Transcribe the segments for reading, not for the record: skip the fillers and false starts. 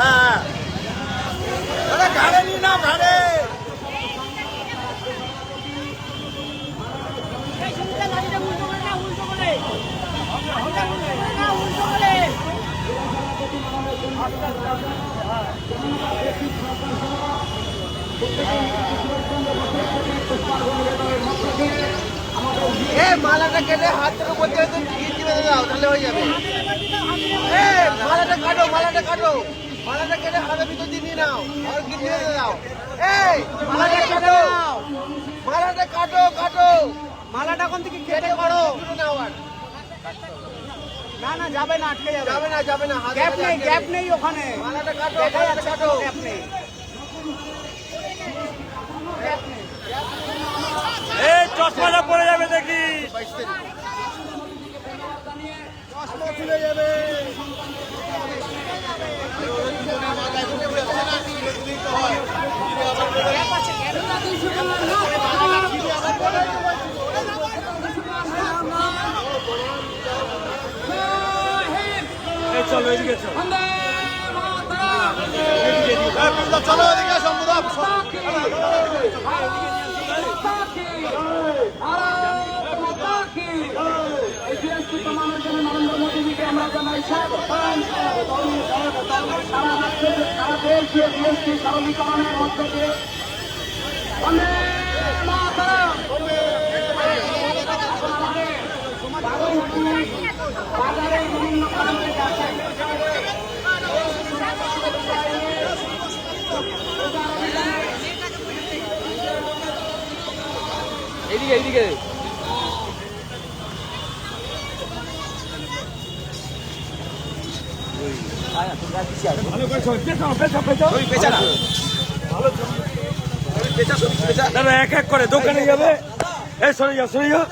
হ্যাঁ ঘাড়ে নি না ঘাড়ে মালাটা কেটে হাত থেকে বলতে বেঁধে দাও তাহলে হয়ে যাবে। মালাটা কাটো মালাটা কাটো মালাটা কেটে হাতের ভিতর দিয়ে নিয়ে নাও আর গিট্টি বেঁধে দাও। মালাটা কাটো মালাটা কাটো কাটো মালাটা কোন থেকে কেটে করো নাও। আর না না যাবে না আটকে যাবে যাবে না যাবে না গ্যাপ নেই ওখানে মালাটা কাটো কাটো গ্যাপ নেই চশমাটা পড়ে যাবে দেখি চশমা খুলে যাবে। চলো এদিকে চলো এদিকে সম্ভব নরেন্দ্র মোদীজিকে আমরা জানাই সারা দেশে জিএসটি সরলীকরণের মধ্য দিয়ে বাজারের বিভিন্ন এইদিকে এইদিকে ভালো করে দাদা এক এক করে দোকানে যাবে। এই সরে যাও সরে যাও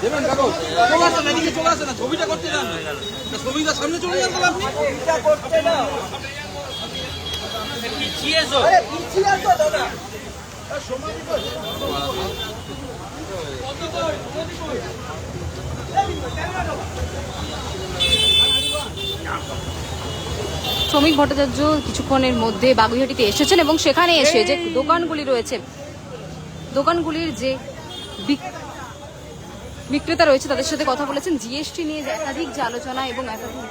দেবেন কাকু চলে আসেন এদিকে চলে আসেন না ছবিটা করতে যান ছবিটা সামনে চলে যান তাহলে আপনি করতে না পিছিয়ে এসো পিছিয়ে আসো দাদা শ্রমিক ভট্টাচার্য কিছুক্ষণের মধ্যে বাগুইহাটিতে এসেছেন এবং সেখানে এসে যে দোকানগুলি রয়েছে দোকানগুলির যে বিক্রেতা রয়েছে তাদের সাথে কথা বলেছেন জিএসটি নিয়ে একাধিক যে আলোচনা এবং একাধিক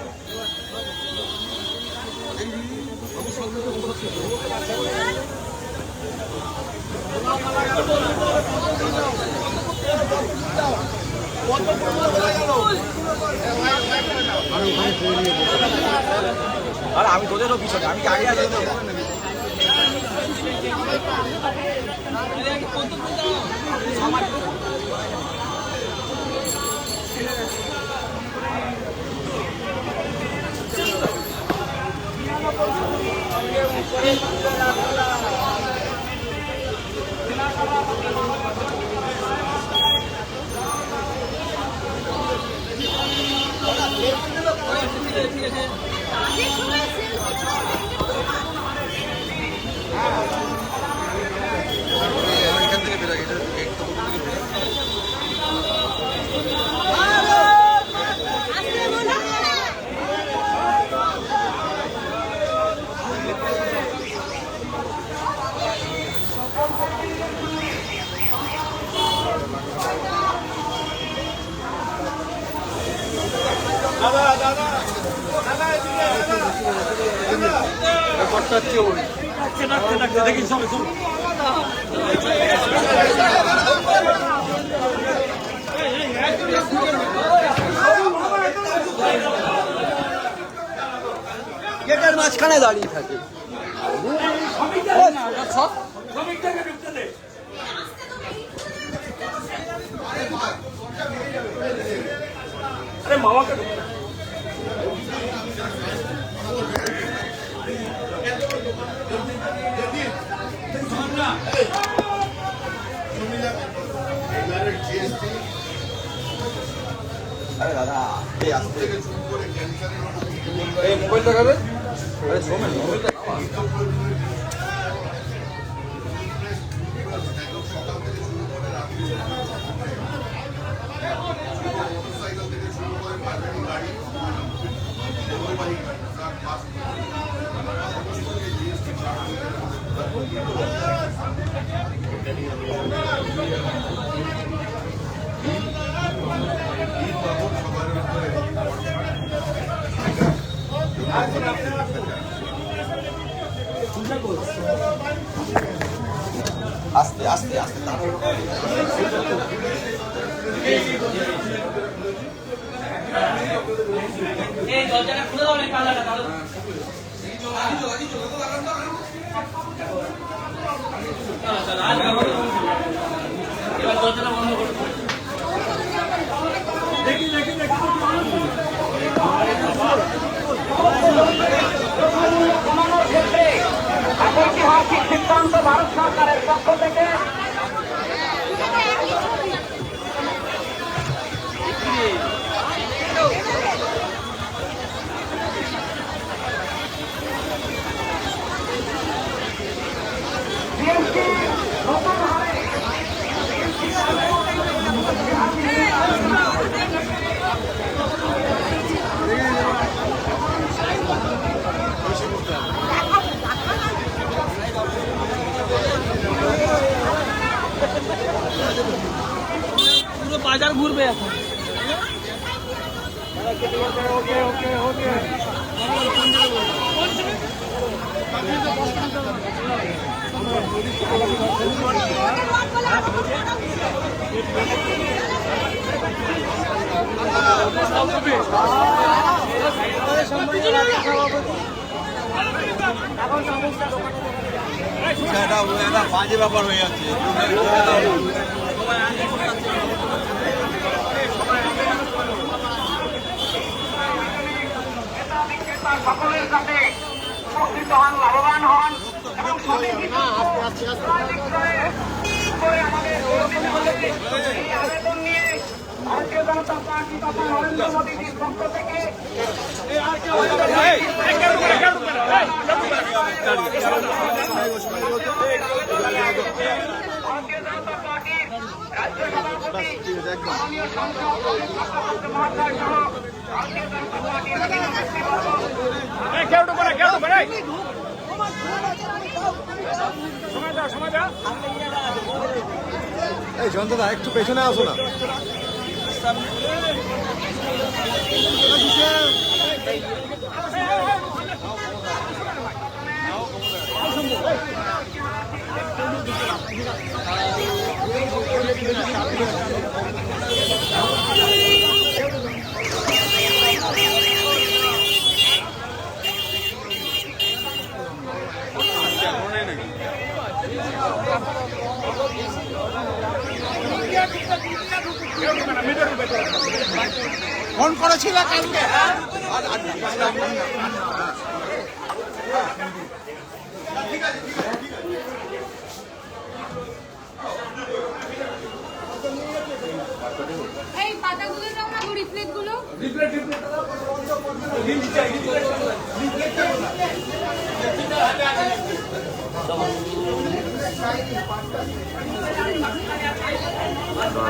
আর আমি তোদেরও পিছনে আমি কি আগে আছি এখান থেকে বেরোয় দেখি সবাই গেটের মাঝখানে দাঁড়িয়ে থাকে আরে মামাকে আরে দাদা এই আসতে এই মোবাইল দেখাবে আরে সোমেন মোবাইলটা আস্তে আস্তে আস্তে এই দরজাটা খুলে দাও না পাল্লাটা দাও এবার দরজাটা বন্ধ করো ঐতিহাসিক সিদ্ধান্ত ভারত সরকারের পক্ষ থেকে পুরো বাজার ঘুরবে এখন এটা বাজে ব্যাপার হয়ে যাচ্ছে সকলের কাছে উপকৃত হন, লাভবান হন এবং এই আবেদন নিয়ে ভারতীয় জনতা পার্টি তথা নরেন্দ্র মোদীজির পক্ষ থেকে ভারতীয় জনতা পার্টির রাজ্য সভাপতি মাননীয় সংসদ মহাশয় সহ ভারতীয় জনতা পার্টির এই জনতা একটু পেছনে আসো না ফোন করেছিল কালকে এই পাতাগুলো দাও না রিপ্লেট গুলো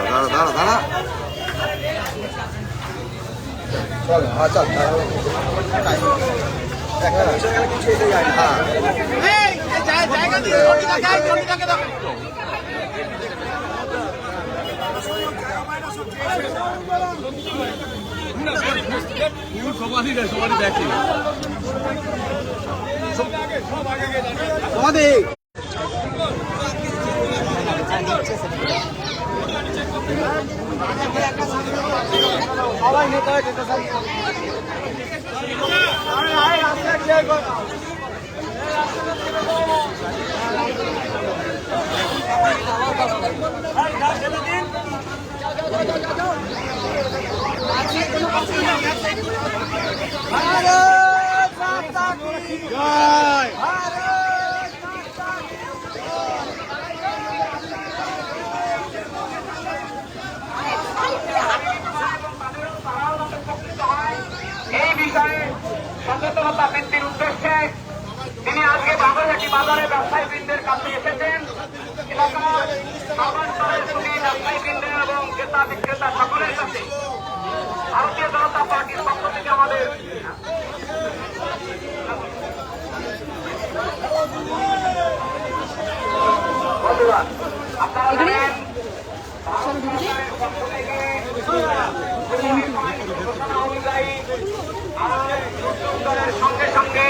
দাঁড়া দাঁড়া দাঁড়া চল হ্যাঁ চল কিছু এসে যায় জায়গা দিয়ে সমাধি দেখি সমাধি সবাই নেতা এই বিষয়ে সচেতনতা বৃদ্ধির উদ্দেশ্যে তিনি আজকে বাগুইহাটি বাজারে ব্যবসায়ীবৃন্দের কাছে এসেছেন। এলাকার সর্বাঞ্চলের সুদী ব্যবসায়ীবৃন্দ এবং ক্রেতা বিক্রেতা সকলের কাছে ভারতীয় জনতা পার্টির পক্ষ থেকে আমাদের বন্ধুরা, আপনারা জানেন সঙ্গে সঙ্গে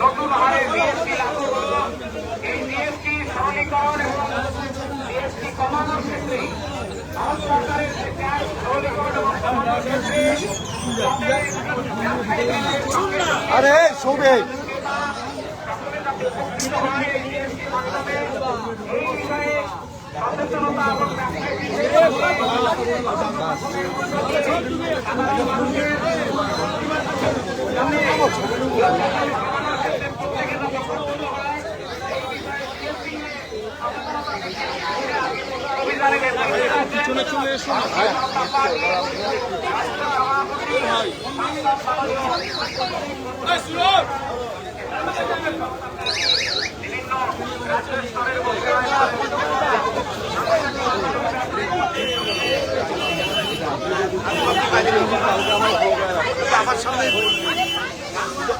নতুন হারে জিএসটি লাগু হলো। এই জিএসটি সরলীকরণ এবং জিএসটি কমানোর ক্ষেত্রে ভারত সরকারের যে ট্যাক্স সরলীকরণ এবং কমানোর ক্ষেত্রে আরে শোবে এই বিষয়ে সচেতনতা এবং পিছনে চলে এসো আমার সামনে বলবি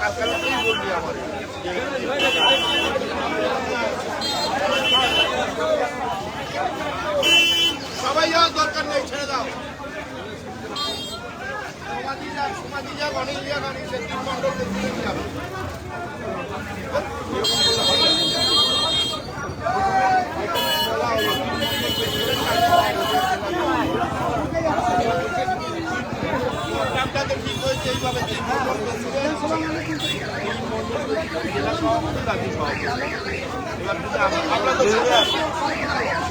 কালকে বলবি আমার সবাই যাওয়ার দরকার নেই, ছেড়ে দাও। সমাধি যাক অনেক যাক অনেক মন্ডল যাবে। ঠিক হয়েছে এইভাবে আমরা তো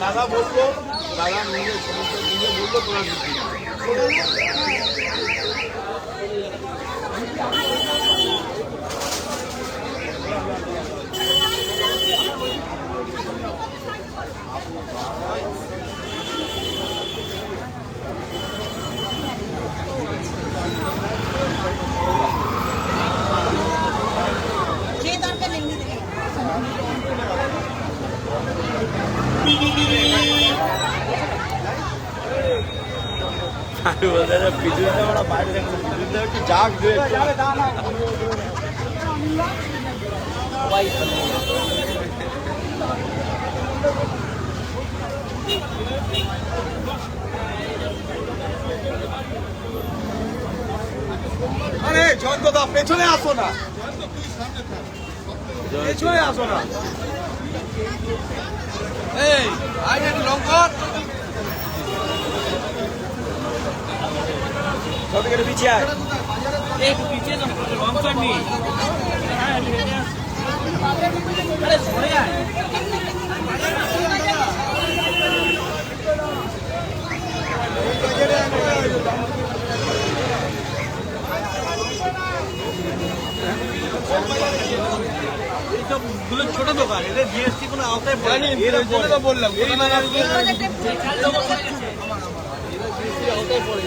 দাদা বলবো, দাদা নিজে নিজে বলবো তোরা আরে জয়ন্তদা পেছনে আসো না, পেছনে আসো না। এই আই একটু লঙ্কর সব থেকে পিছিয়ে আয়। একটু পিছিয়ে যাও, লঙ্কার নেই। আরে সরে আয়। এইসব গুলো ছোট দোকান, এদের জিএসটি কোনো আওতায় পড়ে না। এর জন্য তো বললাম আওতায় পড়ে।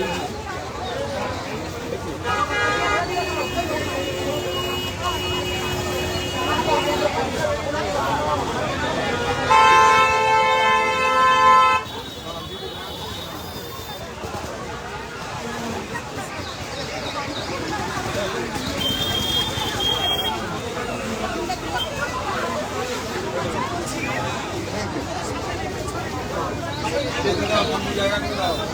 জায়গা করে দাও।